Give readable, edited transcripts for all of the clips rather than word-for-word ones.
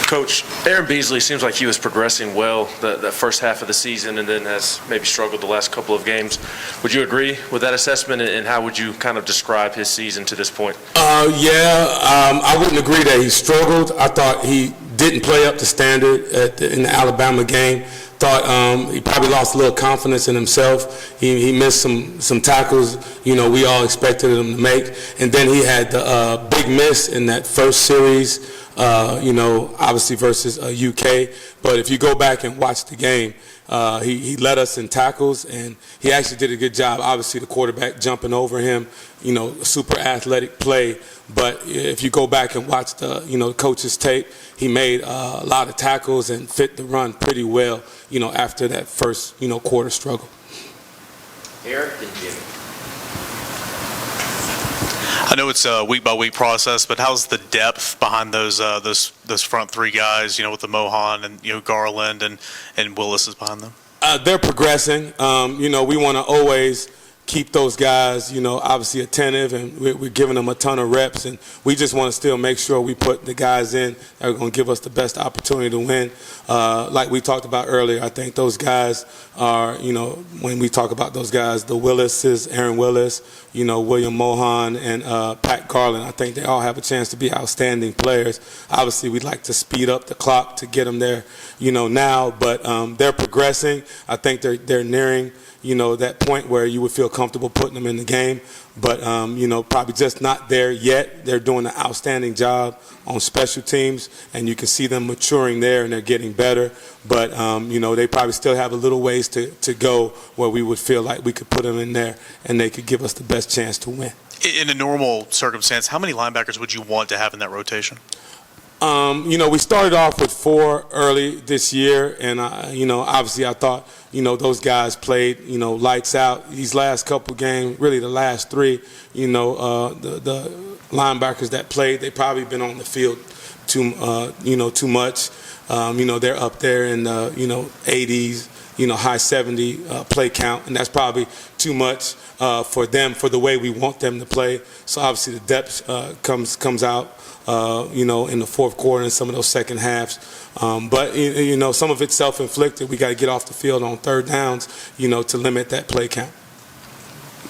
Coach, Aaron Beasley seems like he was progressing well that first half of the season and then has maybe struggled the last couple of games. Would you agree with that assessment, and how would you kind of describe his season to this point? I wouldn't agree that he struggled. I thought he didn't play up to standard in the Alabama game. Thought he probably lost a little confidence in himself. He missed some tackles, we all expected him to make. And then he had the big miss in that first series, obviously versus UK. But if you go back and watch the game, he led us in tackles, and he actually did a good job. Obviously, the quarterback jumping over him, super athletic play. But if you go back and watch the coach's tape, he made a lot of tackles and fit the run pretty well, after that first, quarter struggle. Eric and Jimmy. I know it's a week-by-week process, but how's the depth behind those front three guys, with the Mohan and, Garland and Willis is behind them? They're progressing. We want to always keep those guys, obviously attentive, and we're giving them a ton of reps, and we just want to still make sure we put the guys in that are going to give us the best opportunity to win. Like we talked about earlier, I think those guys are, when we talk about those guys, the Willises, Aaron Willis, William Mohan, and Pat Garland, I think they all have a chance to be outstanding players. Obviously, we'd like to speed up the clock to get them there, now, but they're progressing. I think they're nearing that point where you would feel comfortable putting them in the game. But, probably just not there yet. They're doing an outstanding job on special teams, and you can see them maturing there, and they're getting better. But, they probably still have a little ways to go where we would feel like we could put them in there, and they could give us the best chance to win. In a normal circumstance, how many linebackers would you want to have in that rotation? We started off with 4 early this year, and, obviously I thought, those guys played, lights out. These last couple games, really the last 3, the linebackers that played, they probably been on the field too much. They're up there in the, 80s, high 70 play count, and that's probably too much for them, for the way we want them to play. So obviously the depth comes out. In the fourth quarter and some of those second halves. But some of it's self-inflicted. We got to get off the field on third downs, to limit that play count.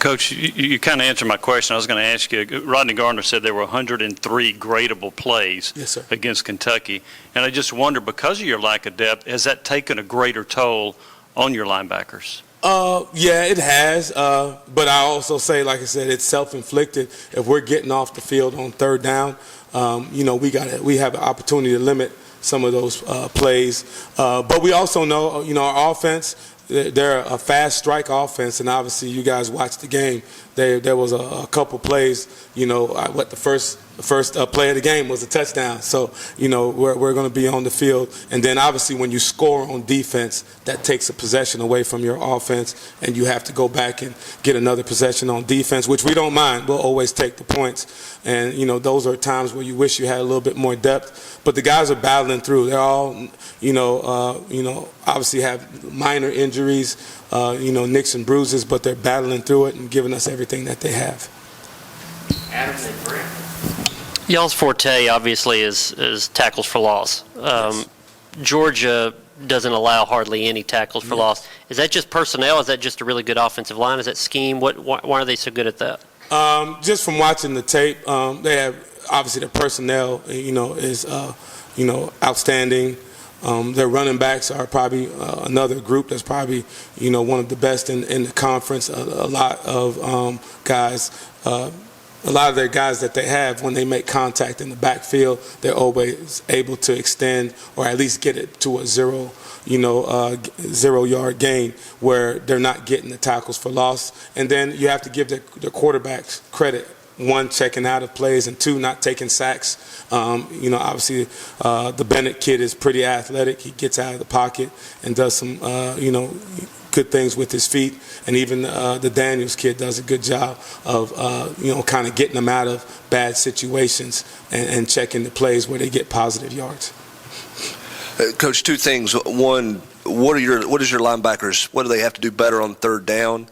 Coach, you kind of answered my question. I was going to ask you, Rodney Gardner said there were 103 gradable plays against Kentucky. And I just wonder, because of your lack of depth, has that taken a greater toll on your linebackers? Yeah, it has. But I also say, like I said, it's self-inflicted. If we're getting off the field on third down, we have an opportunity to limit some of those plays. But we also know, our offense, they're a fast strike offense, and obviously you guys watched the game. There was a couple plays, the first play of the game was a touchdown. So, we're going to be on the field. And then obviously when you score on defense, that takes a possession away from your offense, and you have to go back and get another possession on defense, which we don't mind. We'll always take the points. And, those are times where you wish you had a little bit more depth. But the guys are battling through. They're all, obviously have minor injuries, nicks and bruises, but they're battling through it and giving us everything that they have. Adam and Brent. Y'all's forte, obviously, is tackles for loss. Yes. Georgia doesn't allow hardly any tackles for loss. Is that just personnel? Is that just a really good offensive line? Is that scheme? Why are they so good at that? Just from watching the tape, they have obviously their personnel, is outstanding. Their running backs are probably another group that's probably one of the best in the conference. A lot of guys. A lot of their guys that they have, when they make contact in the backfield, they're always able to extend or at least get it to a 0-yard gain where they're not getting the tackles for loss. And then you have to give the quarterbacks credit. 1, checking out of plays, and 2, not taking sacks. Obviously the Bennett kid is pretty athletic. He gets out of the pocket and does some, good things with his feet. And even the Daniels kid does a good job of, kind of getting them out of bad situations and checking the plays where they get positive yards. Coach, 2 things. One, what is your linebackers? What do they have to do better on third down?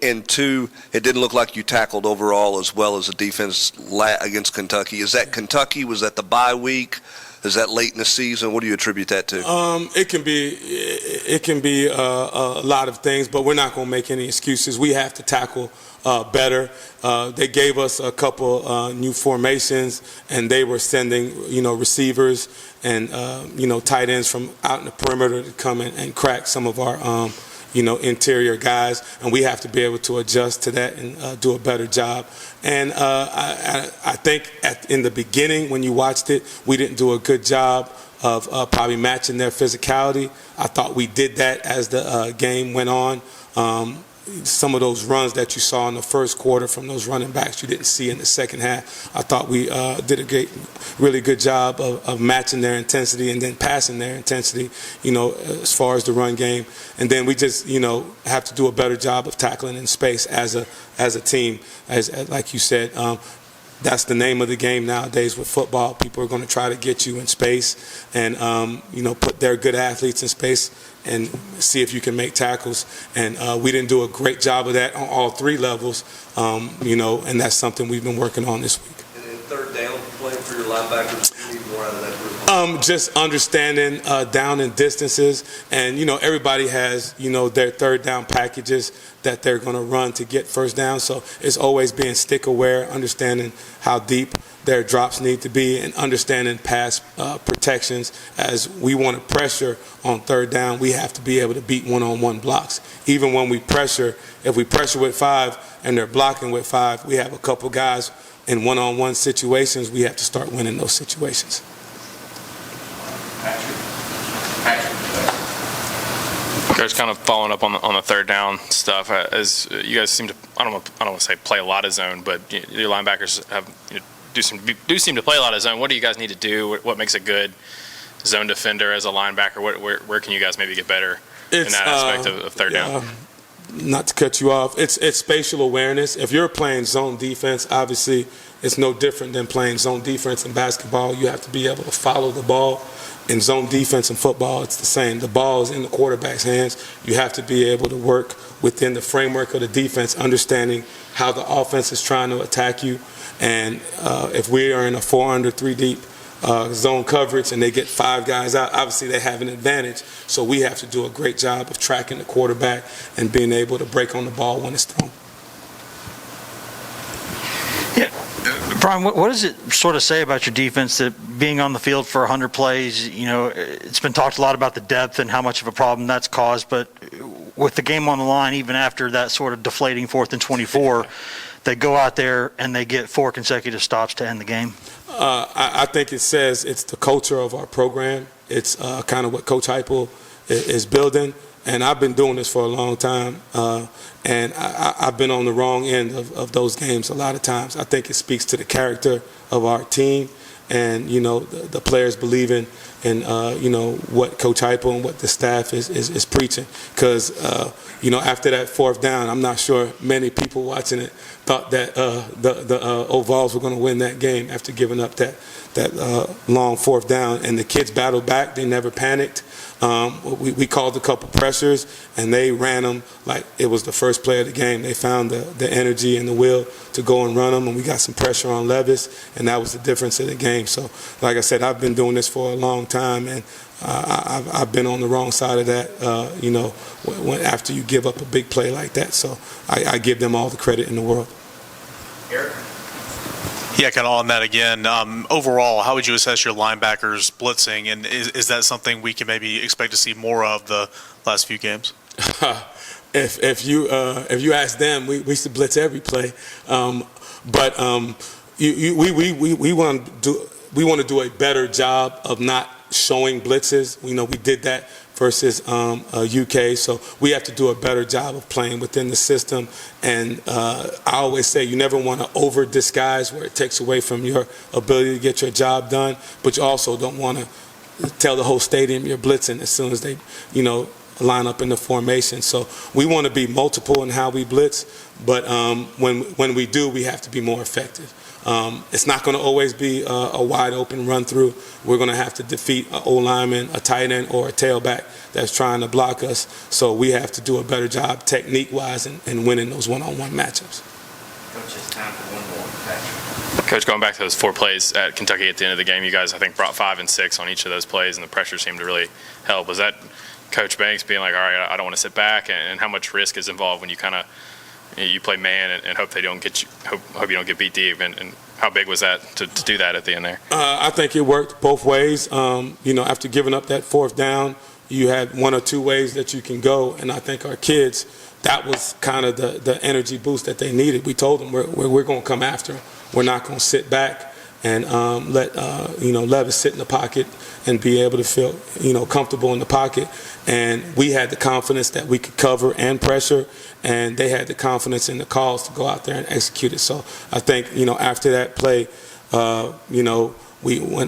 And two, it didn't look like you tackled overall as well as the defense against Kentucky. Is that Kentucky? Was that the bye week? Is that late in the season? What do you attribute that to? It can be a lot of things, but we're not going to make any excuses. We have to tackle better. They gave us a couple new formations, and they were sending receivers and tight ends from out in the perimeter to come in and crack some of our interior guys, and we have to be able to adjust to that and do a better job. And I think in the beginning when you watched it, we didn't do a good job of probably matching their physicality. I thought we did that as the game went on. Some of those runs that you saw in the first quarter from those running backs you didn't see in the second half. I thought we did a really good job of matching their intensity and then passing their intensity, as far as the run game. And then we just, have to do a better job of tackling in space as a team. As like you said, that's the name of the game nowadays with football. People are going to try to get you in space and, put their good athletes in space and see if you can make tackles. And we didn't do a great job of that on all three levels, and that's something we've been working on this week. And then third down, playing for your linebackers, you need more out of that group. Just understanding down and distances, and everybody has their third down packages that they're going to run to get first down. So it's always being stick aware, understanding how deep their drops need to be, and understanding pass protections. As we want to pressure on third down, we have to be able to beat one-on-one blocks. Even when we pressure, if we pressure with 5 and they're blocking with 5, we have a couple guys in one-on-one situations. We have to start winning those situations. Coach, kind of following up on the third down stuff, as you guys seem to, I don't want to say play a lot of zone, but your linebackers do seem to play a lot of zone. What do you guys need to do? What makes a good zone defender as a linebacker? Where can you guys maybe get better in that aspect of third down? Not to cut you off, it's spatial awareness. If you're playing zone defense, obviously it's no different than playing zone defense in basketball. You have to be able to follow the ball. In zone defense in football, it's the same. The ball is in the quarterback's hands. You have to be able to work within the framework of the defense, understanding how the offense is trying to attack you. And if we are in a 4 under 3 deep zone coverage and they get 5 guys out, obviously they have an advantage. So we have to do a great job of tracking the quarterback and being able to break on the ball when it's thrown. Yeah. Brian, what does it sort of say about your defense that being on the field for 100 plays, it's been talked a lot about the depth and how much of a problem that's caused, but with the game on the line, even after that sort of deflating 4th and 24, they go out there and they get 4 consecutive stops to end the game? I think it says it's the culture of our program. It's kind of what Coach Heupel is building. And I've been doing this for a long time, and I've been on the wrong end of those games a lot of times. I think it speaks to the character of our team, and the players believing in what Coach Heupel and what the staff is preaching. Because after that 4th down, I'm not sure many people watching it thought that the Vols were going to win that game after giving up that long 4th down. And the kids battled back; they never panicked. We called a couple pressures, and they ran them like it was the first play of the game. They found the energy and the will to go and run them, and we got some pressure on Levis, and that was the difference of the game. So, like I said, I've been doing this for a long time, and I've been on the wrong side of that, after you give up a big play like that. So I give them all the credit in the world. Eric? Yeah, kind of on that again. Overall, how would you assess your linebackers blitzing, and is that something we can maybe expect to see more of the last few games? If you ask them, we used to blitz every play, but we want to do a better job of not showing blitzes. We did that versus UK. So we have to do a better job of playing within the system. And I always say you never want to over disguise where it takes away from your ability to get your job done, but you also don't want to tell the whole stadium you're blitzing as soon as they, line up in the formation. So we want to be multiple in how we blitz, but when we do, we have to be more effective. It's not going to always be a wide open run through. We're going to have to defeat an O-lineman, a tight end, or a tailback that's trying to block us. So we have to do a better job technique-wise in winning those one-on-one matchups. Coach, it's time for one more. Patrick. Coach, going back to those 4 plays at Kentucky at the end of the game, you guys, I think, brought 5 and 6 on each of those plays, and the pressure seemed to really help. Was that Coach Banks being like, all right, I don't want to sit back, and how much risk is involved when you kind of you play man and hope they don't get you, hope you don't get beat deep, and how big was that to do that at the end there? I think it worked both ways. After giving up that 4th down, you had 1 or 2 ways that you can go, and I think our kids, that was kind of the energy boost that they needed. We told them we're going to come after them. We're not going to sit back and let Levis sit in the pocket and be able to feel comfortable in the pocket. And we had the confidence that we could cover and pressure, and they had the confidence in the calls to go out there and execute it. So I think after that play, we had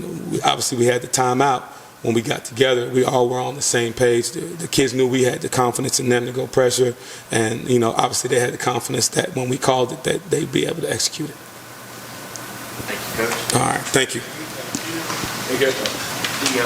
the timeout. When we got together, we all were on the same page. The kids knew we had the confidence in them to go pressure, and obviously they had the confidence that when we called it, that they'd be able to execute it. Thank you, Coach. All right, thank you. The